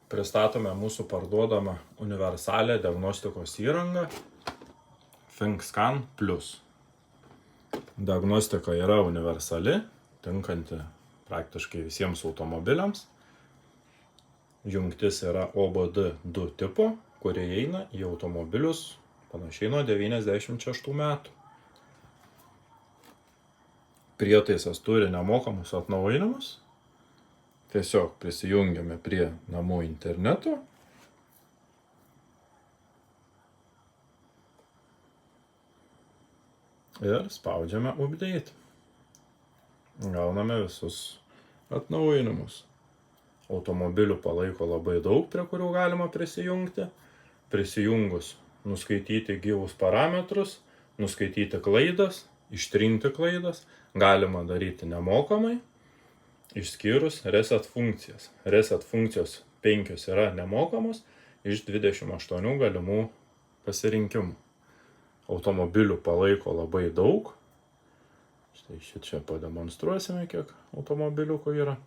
Pristatome mūsų parduodamą universalią diagnostikos įrangą ThinkScan Plus. Diagnostika yra universali, tinkanti praktiškai visiems automobiliams. Jungtis yra OBD2 tipo, kurie įeina į automobilius panašiai nuo 96 metų. Prietaisas turi nemokamus atnaujinimus. Tiesiog prisijungiame prie namų interneto ir spaudžiame update. Gauname visus atnaujinimus. Automobilių palaiko labai daug, prie kurių galima prisijungti. Prisijungus nuskaityti gyvus parametrus, nuskaityti klaidas, ištrinti klaidas. Galima daryti nemokamai, išskyrus reset funkcijas. Reset funkcijos 5 yra nemokamos iš 28 galimų pasirinkimų. Automobilių palaiko labai daug. Štai čia pademonstruosime, kiek automobiliukų yra.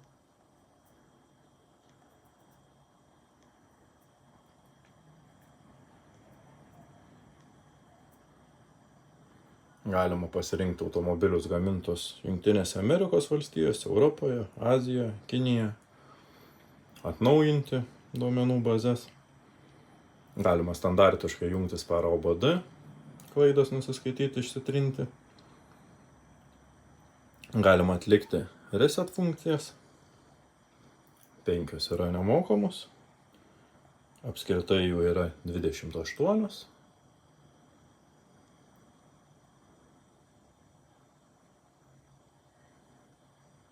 Galima pasirinkti automobilius gamintus Jungtinėse Amerikos valstijose, Europoje, Azijoje, Kinijoje. Atnaujinti duomenų bazės. Galima standartiškai jungtis per OBD, klaidas nusiskaityti, išsitrinti. Galima atlikti reset funkcijas. 5 yra nemokamos. Apskritai jų yra 28.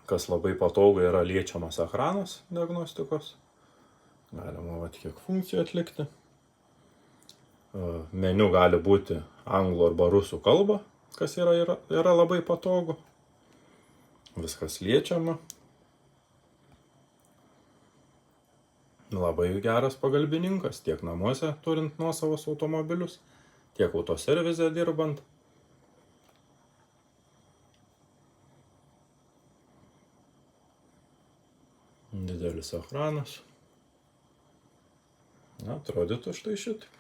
Kas labai patogu, yra liečiamas ekranas diagnostikos. Galima kiek funkcijų atlikti. Meniu gali būti anglų arba rusų kalba, kas yra labai patogu. Viskas liečiama. Labai geras pagalbininkas tiek namuose turint nuosavus automobilius, tiek autoservise dirbant. Didelis ekranas. Atrodytų štai šitaip.